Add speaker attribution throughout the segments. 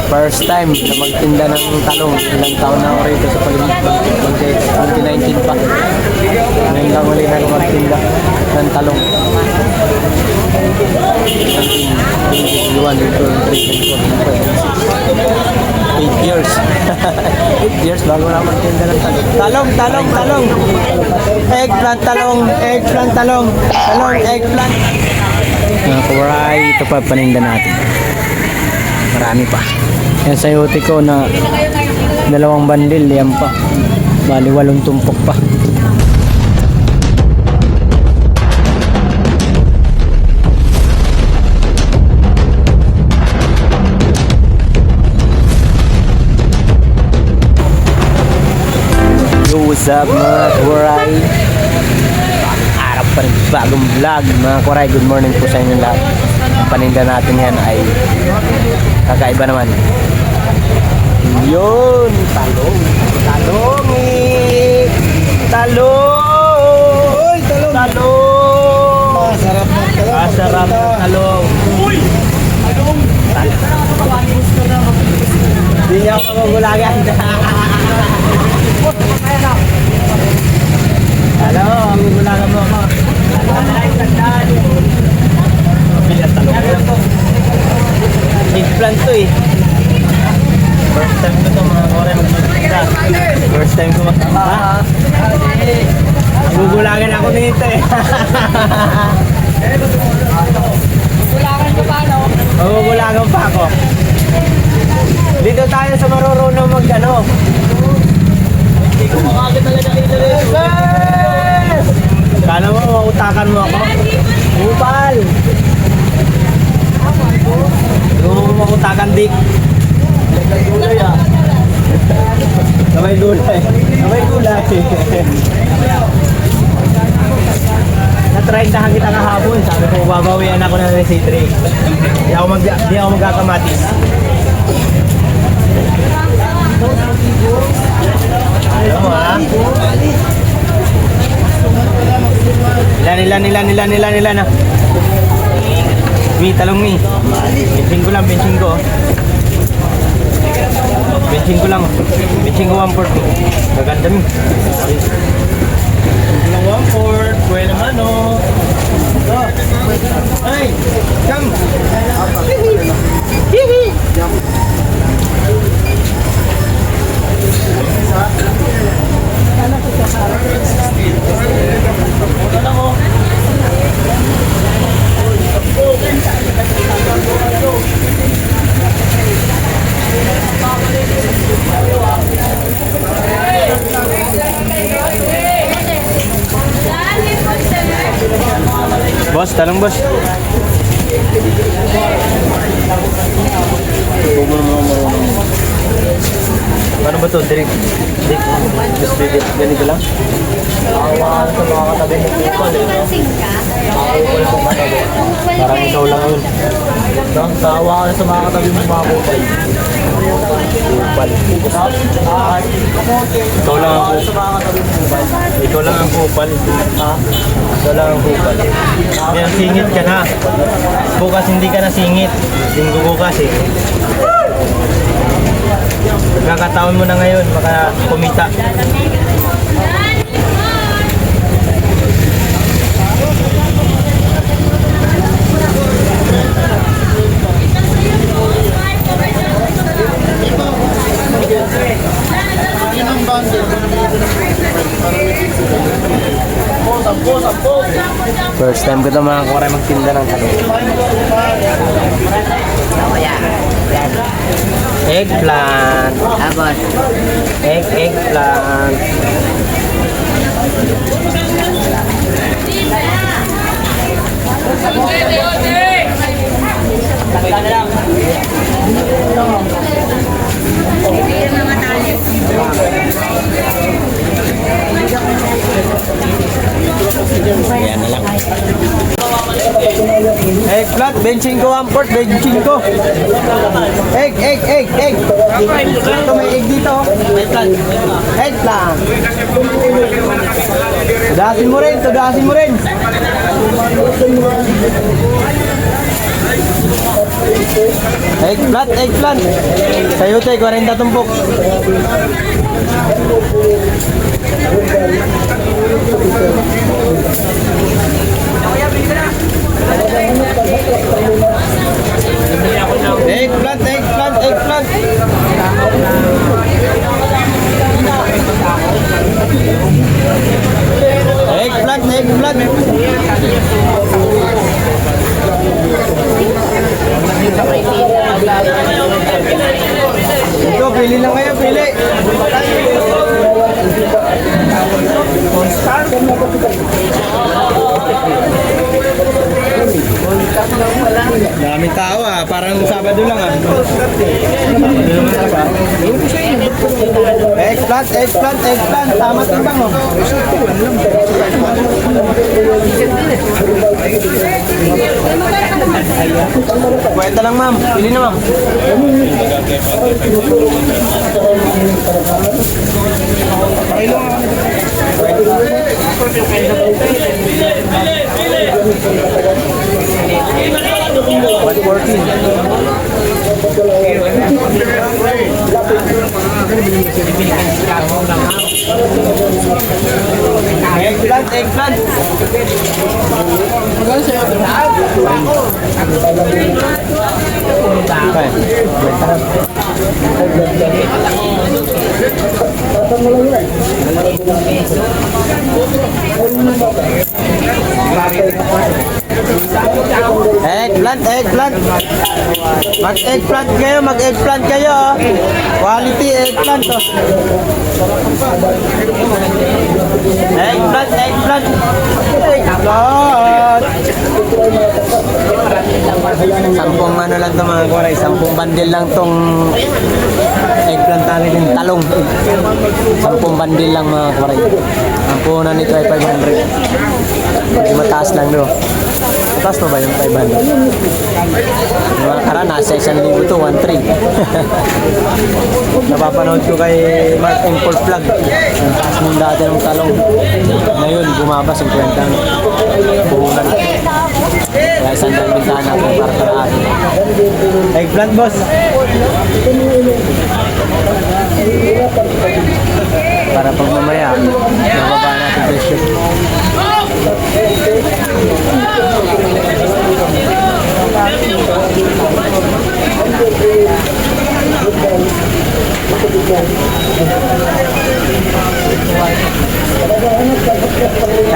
Speaker 1: First time na magtinda ng talong. Ilang taon na ako rito sa Palimpag. 2019 pa. Ngayon lang ulit na magtinda ng talong. 8 years. 8 years bago na magtinda ng talong. Talong. Eggplant, talong. Talong, eggplant. Mga kuwaray, ito pa paninda natin. Marami pa. Yan sa yote ko na 2 bandil, yan pa. Bali 8 tumpok pa. What's up mga kuwaray? Araw pa rin bagong vlog mga kuwaray. Good morning po sa inyo lahat. Ang paninda natin yan ay kakaiba naman. Yun, talong. Masarap ng talong. Uy! Talong! Hindi niya ako magulagan. Hello, magulagan mo ako. Bilang talong. Eggplant to eh. First time ko ito mga kore magpapita. First time ko magpapita. Gugulagan ako nito eh.
Speaker 2: Gulagan ko pa, no?
Speaker 1: Gugulagan pa ako. Dito tayo sa marurunong mag-ano. Hindi ko makakit talaga dito rin. Kala mo, mautakan mo ako? Upal! Yung mautakan dik. Gulay ah. Kamay gulay. Na-try na kita kahapon. Sabi ko, babawian ako ng C3. Di ako magkakamatis. Alam mo ha? Ilan na. Mi, talong mi. Benching ko lang. Benching ko 1/4. Maganda mi. Benching ko 1/4. Pwede naman o. Hey! Come! Hihi! Boss, talong boss. Paano ba ito? Direct? Ganito lang? Awa sa mga katabi mo kupal eh, no? Kupal po katabi. Parang ikaw lang yun. Tawa ka sa mga katabi mo mga kupal. Kupal. Ikaw lang ang kupal. Ikaw lang ang kupal. Ikaw lang ang kupal. Yan, singit ka na. Bukas hindi ka na singit. Linggo bukas eh. Pagkakataon mo na ngayon, baka kumita. First time ko ito mga kuwaray magtinda ng talong. Eggplant.
Speaker 2: Tapos,
Speaker 1: Eggplant. Ayan na lang. Eggplant, benching ko 1/4, benching ko. Egg. Ito may egg dito. Eggplant. Tudasin mo rin. Eggplant, eggplant. Sayote, 40 tumpok. Eggplant, eggplant, eggplant. Eggplant, eggplant. Ito, pili lang kayo, pili. Daming tao ah, parang Sabado lang ah. Eggplant, eggplant, eggplant. Tama timbang oh. Kwenta lang ma'am, pili na ma'am. Eggplant, eggplant. Eggplant, eggplant. Mag-eggplant kayo, mag-eggplant kayo. Oh. Quality eggplant oh. Eggplant, eggplant. Eggplant. Sampung ano lang ito mga kuray, 10 bandil lang tong eggplant natin, talong. 10 bandil lang mga kuray. Ang puhunan nito ay 500. Medyo mataas lang do. Mataas pa ba yung 500? Yung mga karan, nasa 1,000 to 1,300. Napapanood ko kay Mark Import Vlog. Ang taas mong dati ng talong. Ngayon, bumaba 50 ang puhunan. Kaya isang dahil bintahan natin para paraan. Eggplant boss. Para pag mamaya, nababa natin presyo.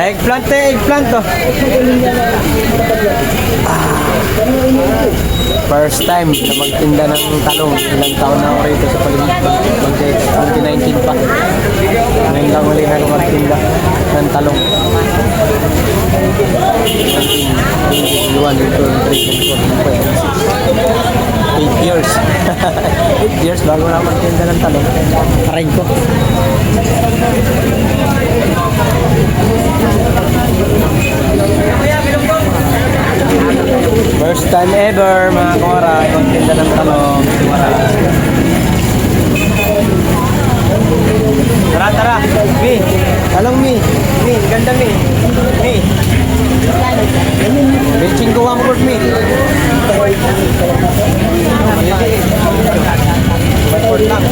Speaker 1: Eggplant eh, eggplant to. First time na magtinda ng talong. Ilang taon na ako rito sa paligid. 2019 pa. Ngayon lang uli na magtinda ng talong. 8 years. 8 years bago na magtinda ng talong. Aray ko. First time ever mga kora, magtinda ng talong. Tara, tara. Mi. Talong mi. Mi, ganda mi. Mi. Benching ko 1 quart mi. 1 quart lang.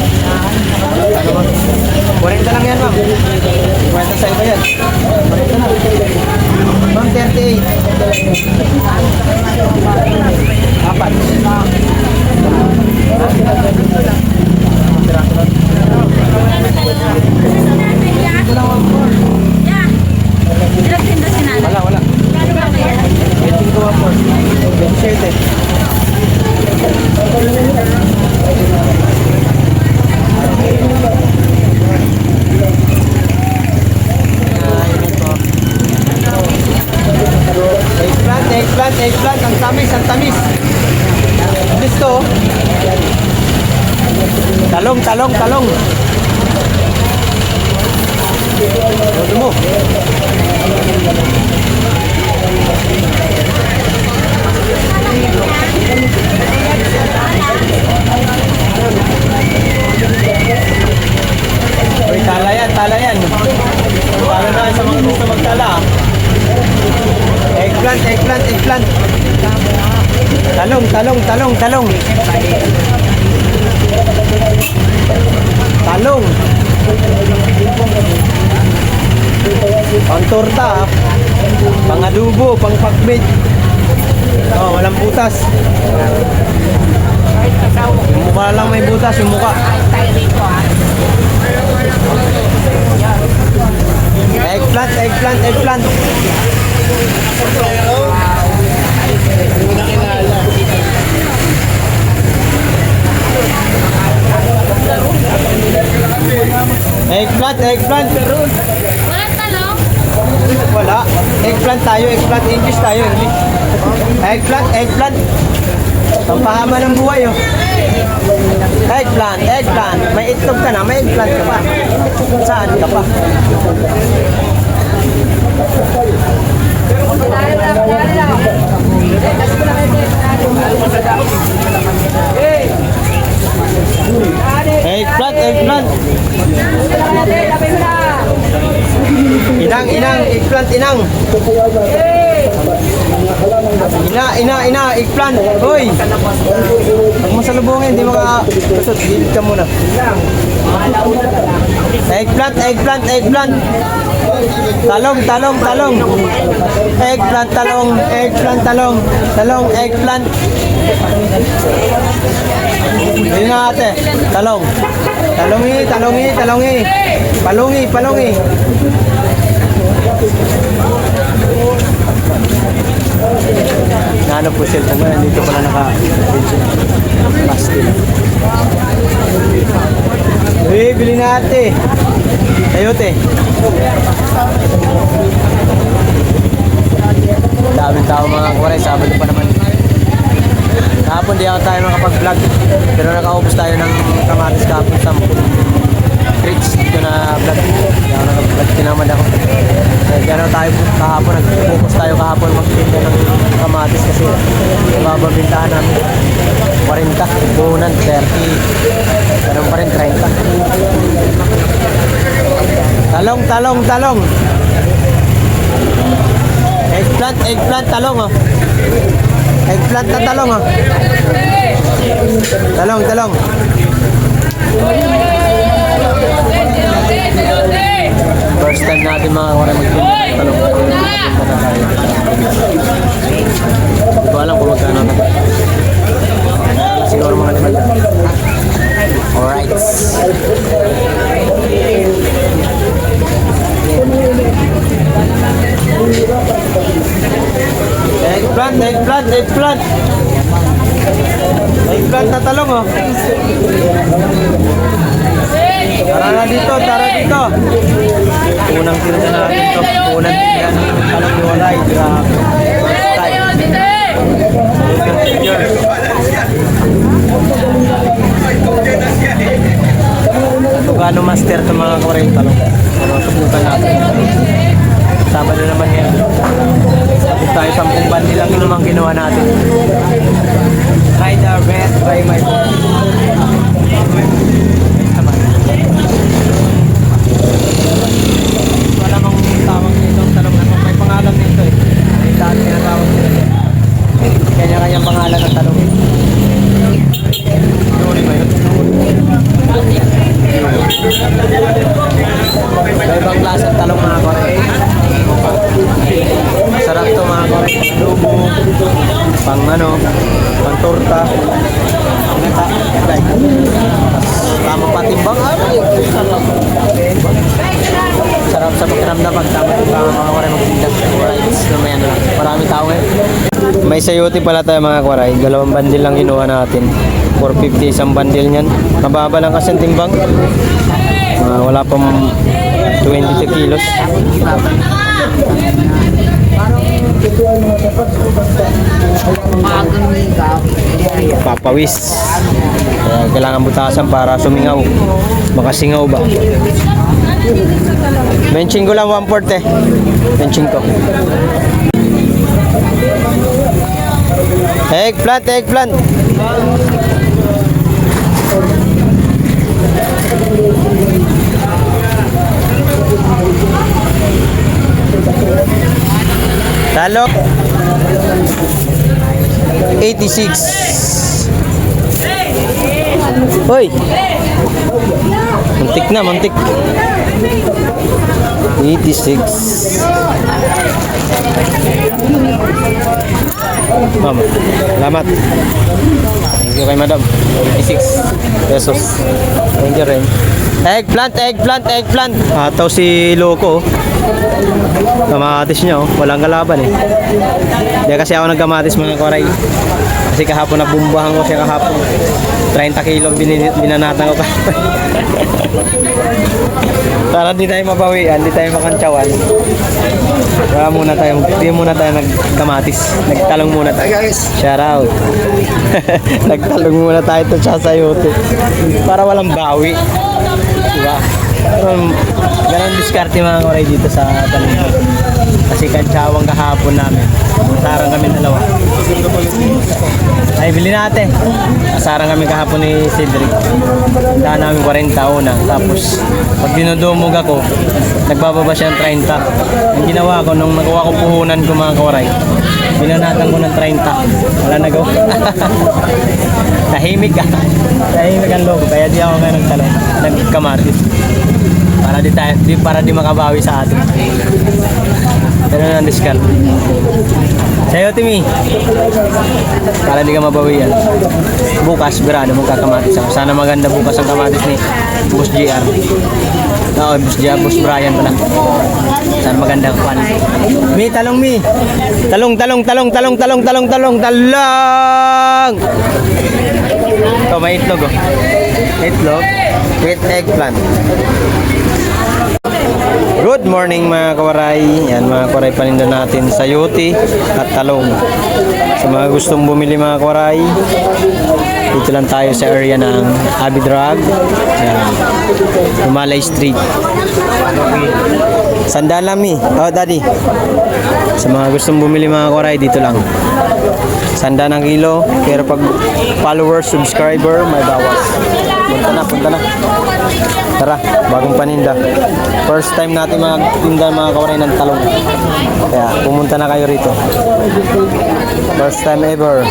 Speaker 1: 40 lang yan ma'am. 50 sa iba yan. 40 lang. Ma'am 38. Apat. Wala, wala. Benching ko 1 quart. 27. Eggplant, ang tamis, ang tamis. Listo. Talong, talong, talong. Todo mo. Uy, tala yan, tala yan. Tala na sa mga gusto magtala. Eggplant, eggplant, eggplant. Talong, talong, talong, talong. Talong. Pang torta, pang adobo, pang pakbit. Oh, walang butas. Yung mukha lang may butas, yung mukha. Eggplant, eggplant, eggplant. Eggplant, eggplant.
Speaker 2: Walang talong?
Speaker 1: Wala. Eggplant tayo, eggplant. English tayo, English. Eggplant, eggplant. Pampahaba ng buhay, oh. Eggplant, eggplant. May itlog ka na, may eggplant ka pa. Saan ka pa? Eggplant, eggplant. Inang, inang, eggplant, inang. Ina, eggplant. Hoy! Pag mo salubungin, hindi makakusot. Gilid ka muna. Eggplant, eggplant, eggplant. Talong, talong, talong. Eggplant, talong, eggplant, talong. Talong, eggplant. Yun na ate. Talong. Talongi, talongi, talongi. Palungi, palungi. Naano po siya kung dito pala naka-plastic. Uy, bili na ate. Sayote. Daming tao mga kuwaray, Sabado pa naman. Kahapon di ako tayo makapag-vlog. Pero nakaubos tayo ng kamatis kahapon sa fridge dito na vlog. Hindi ako nakapag-vlog, tinamad ako. Kaya tayo kahapon, nag-focus tayo kahapon magpinda ng kamatis kasi bababintahan namin 40, buunan 30, ganun pa rin 30. Talong, talong, talong. Eggplant, eggplant, talong, oh. Eggplant na talong, oh. Talong, talong. First time natin mga kawaray magpinda ng talong. Hindi ko alam kung magkano na. Siguro mga 5. Alright. Eggplant, eggplant, eggplant. Eggplant na talong, oh. Tara na dito, tara dito. Unang tinda natin ito. Unang tinda ng talong ni Walay. Lugano master ito mga kawaray talong. Ano, subukan natin. Sabado naman yan. Sabot tayo 10 bandi lang yun naman ginawa natin. Try the best by my phone. Wala mang tawag nito ang talong na may pangalan nito eh. May daan tinatawag nito. Kanya-kanyang pangalan ng talong. Sorry ba yun? May ibang klaseng talong mga kore. Masarap to mga kore. Adobo, pang ano, pang torta. Tama patimbang. Sarap sa pakiramdam pag tama timbang mga kore magtinda. Alright, namaya na lang. Marami tao eh. May sayote pala tayo mga kwaray. 2 bandil lang kinuha natin. 450 isang bandil niyan. Mababa lang kasi ang timbang. Wala pang 22 kilos. Papawis. Kaya kailangan butasan para sumingaw. Makasingaw ba? Benching ko lang 1/4 eh. Benching ko. Eggplant, eggplant. Talok 86. Hoy! Muntik na, muntik. 86. Ma'am, salamat. Thank you kay madam. 86 pesos. Thank you rin. Eggplant, eggplant, eggplant. Ataw si Loco. Kamatis niya, oh. Walang kalaban eh. Hindi kasi ako nagkamatis mga koray. Kasi kahapon nabumbahan ko siya kahapon. 30 kilo binanatan ko kahapon. Para di tayo mabawian, di tayo makantsawan. Kaya muna tayo nagkamatis. Nagtalong muna tayo. Shout out. Nagtalong muna tayo ito sa sayote. Para walang bawi. Diba? Ganun diskarte mga koray dito sa talong. Kasi kantsawang kahapon namin. Asarang kami dalawa. Ay, bili natin. Asarang kami kahapon ni Cedric. Daan namin 40 una. Tapos, pag dinudumog ako, nagbababa siya ng 30. Ang ginawa ko, nung nakuha ko puhunan ko mga kawaray, binanatan ko ng 30. Wala na go. Tahimik ka. Tahimik ang logo. Kaya di ako nga nagkamatis. Para di makabawi sa atin. Pero ang discount. Sa'yo, Timmy. Para di ka mabawian. Bukas, birado mo kakamatis ako. Sana maganda bukas ang kamatis ni Boss GR. Oo, Boss GR, Boss Brian pala. Sana maganda ang quality. Mi, talong mi. Talong. Ito, may itlog oh. Itlog with eggplant. Good morning mga kawaray. Yan mga kawaray, paninda natin sayote at talong. Sa mga gustong bumili mga kawaray, dito lang tayo sa area ng Abidrag. Yan. Humalay Street. Sandaan lang mi. Oh daddy. Sa mga gustong bumili mga kawaray, dito lang. Sandaan ang kilo. Pero pag followers, subscriber, may bawas. Punta na. Tara, bagong paninda. First time natin magtinda mga kawaray ng talong. Kaya pumunta na kayo rito. First time ever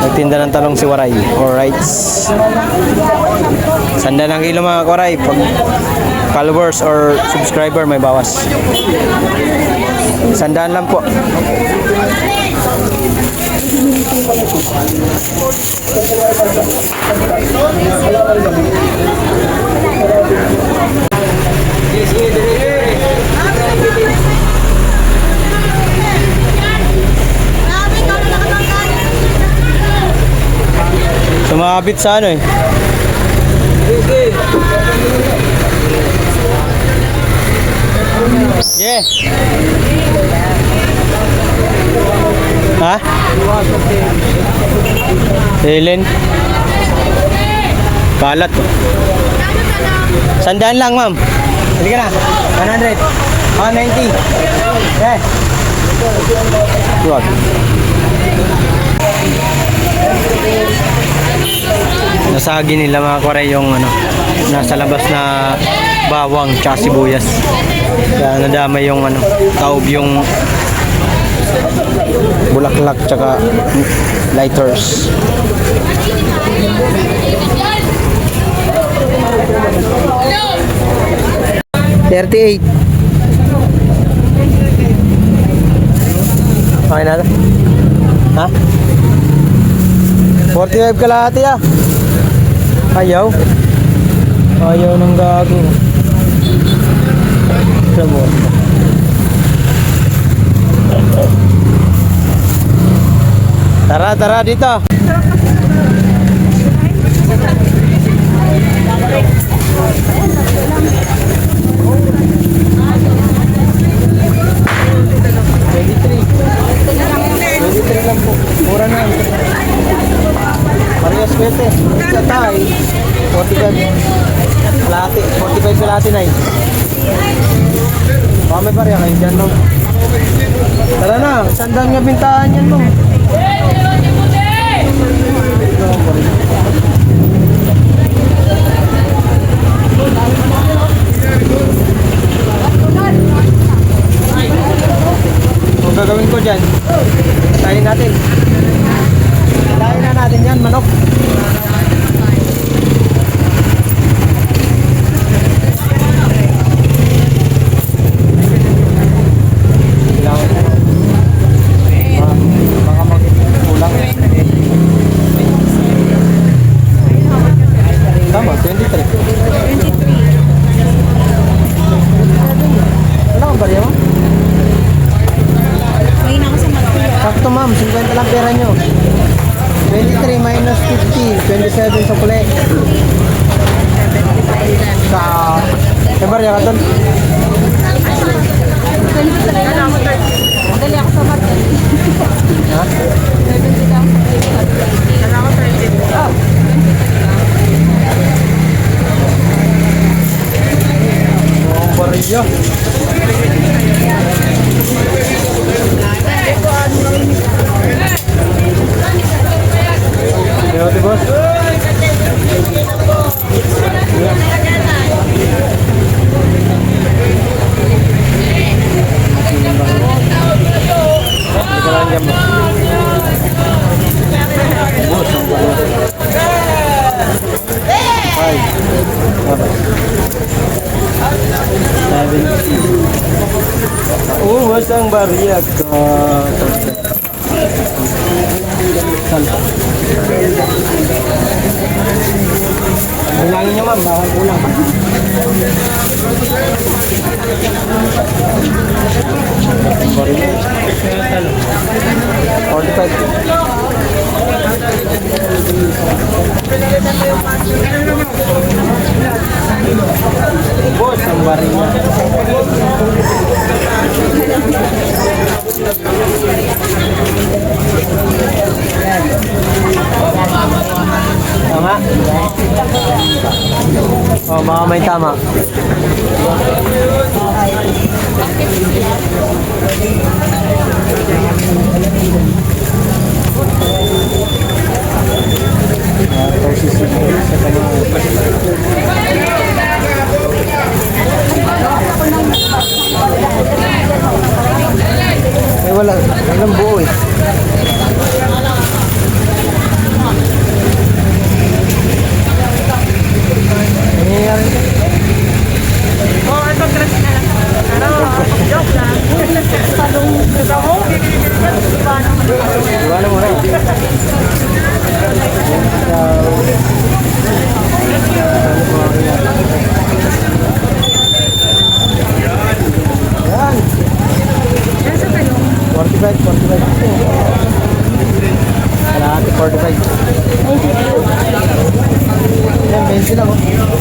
Speaker 1: nagtinda ng talong si Waray. Alright. Sanda ng kilo mga kawaray. Pag followers or subscriber may bawas. Sandaan lang po. Sumabit sa ano eh. Yeah. Ha? Helen. Kalat. Sandaan lang, ma'am. Hindi ka na. 100. 190. Yeah. What? Nasagi nila mga kore yung ano, nasa labas na bawang tsaka sibuyas. Kaya nadamay yung ano, taob yung bulaklak tsaka lighters. $38. Okay na. Ha? 45 kalahati ah. Ayaw. Ayaw ng gago. Sabot. Tara dito. Mura na. Parehas kwete. Sa Thai, 45 kalahati na eh. Baka may pareha kayo dyan, no? Tara na, sandang nga bintahan yan, no? Ang gagawin ko dyan, tayin natin. Tayin na natin yan, manok. 27 sa puli. Sa... Ebar ya ka doon?
Speaker 2: Madali ako sa mat.
Speaker 1: Ha?
Speaker 2: 70 lang. Kala ko 30. Oh.
Speaker 1: Ang bariya. Di boss? Ito lang yan mo. Boss, ang bariya. Five. Mas ang bariya ka. Bilangin nyo ma'am, bawal kulang. Bariya. 45. Boss, ang bariya. Tama? Oh, mga may tama. Eh wala, walang buo eh.
Speaker 2: Oh, ito dress na lang. Ano, joke lang. Salong dress ako.
Speaker 1: Wala mo rin. Yan.
Speaker 2: Yan sa talong.
Speaker 1: 45. Kalahati 45. Yan, 20 lang oh.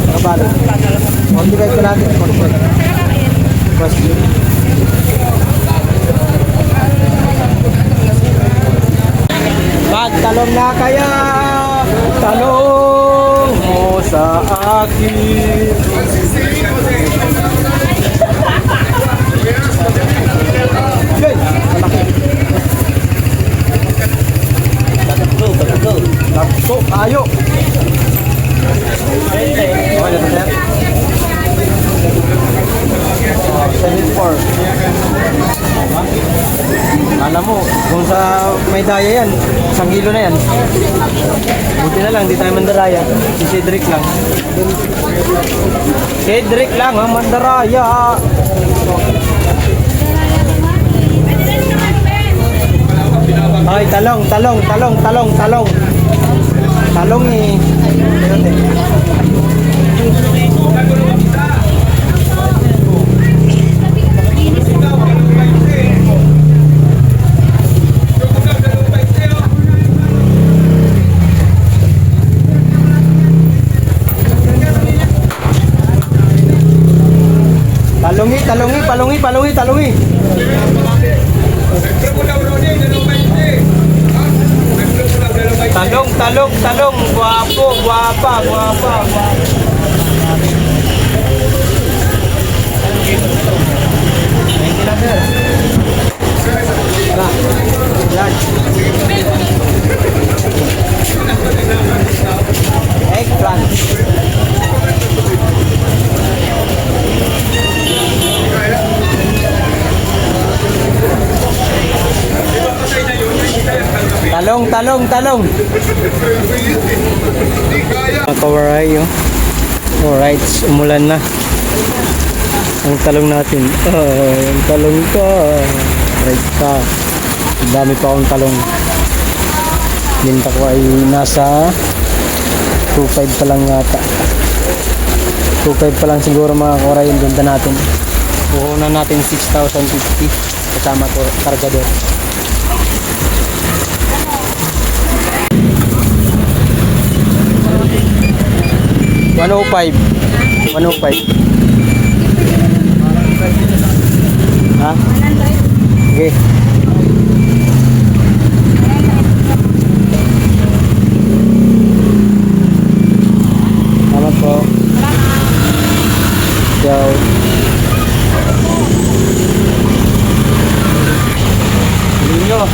Speaker 1: Nakabalo. 45 kalahati, 45. Mas magtalong na kaya, talong mo sa akin. Yay! Malaki. Takso, ayo. Okay, ito sir. 74. Alam mo, kung sa may daya yan, 1 kilo na yan. Buti na lang, di tayo mandaraya. Si Cedric lang. Cedric lang ang mandaraya. Ay, talong. Talong eh. Talongi. Talong. Guwapa. Eggplant. Talong. Kawaray, oh. Alright, umulan na. Ang talong natin. Ang talong ka. Right ka. Dami pa akong talong. Binta ko ay nasa 2.5 pa lang yata. 2.5 pa lang siguro mga kawaray yung benta natin. Puhunan natin 6,050 kasama to kargador. 105. 105. Ha? Okay. Salamat po. Ciao. Nino.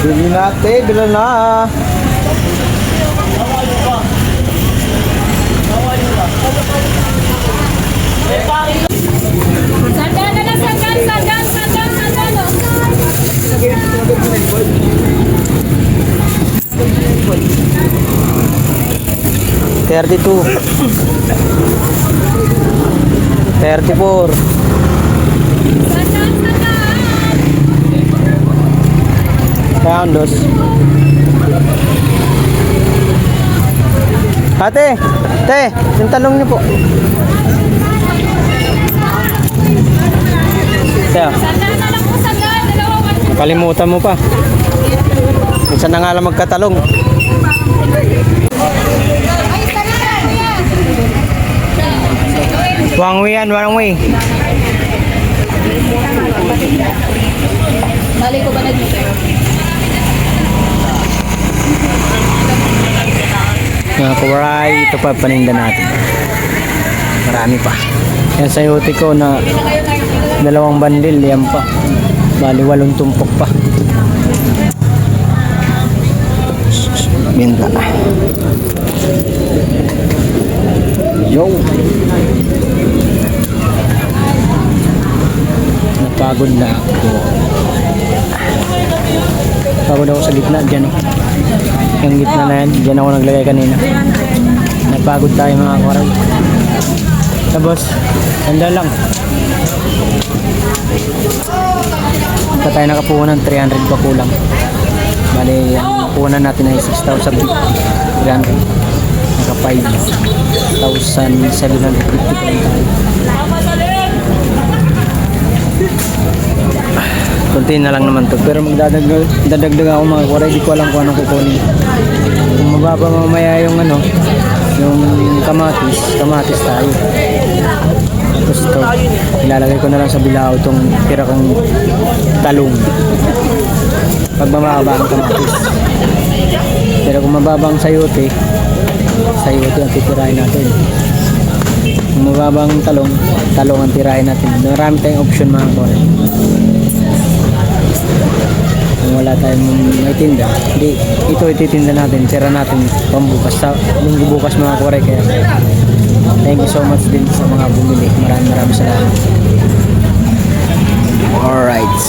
Speaker 1: Bili natin, bila na.
Speaker 2: Sandal na lang, sandal.
Speaker 1: 32. 34. Poundos. Ate, yung talong niyo po. Kaya,
Speaker 2: Sandal na lang po, sandal. Dalawang
Speaker 1: kalimutan mo pa. Minsan na nga lang magkatalong. One way yan, one way.
Speaker 2: Balik ko ba nag-dito?
Speaker 1: Mga kawaray, ito pa paninda natin. Marami pa. Yan sayote ko na 2 bandil, yan pa. Bali 8 tumpok pa. Binta. Yo! Napagod na ako. Pagod ako sa gitna dyan. Yung gitna na yan, dyan ako naglagay kanina. Napagod tayo mga kawaray. Tapos, sanda lang. Pa tayo nakapuha ng 300 pa kulang. Bali, ang puhunan natin ay 6,000 300. Naka 5,750 pa rin tayo. Kunti na lang naman to, pero magdadagdag ako mga kawaray. Di ko alam kung anong kukunin. Kung mababa mamaya yung ano, yung kamatis tayo. Tapos ito, ilalagay ko na lang sa bilao itong tira kong talong. Pag mababa ang kamatis. Pero kung mababa ang sayote ang titirahin natin. Kung mababa ang talong ang tirahin natin. Marami tayong option mga kawaray. Kung wala tayong may tinda, hindi, ito ititinda natin, tira natin pambukas sa linggo bukas mga kawaray. Kaya thank you so much din sa mga bumili. Maraming salamat. Alright.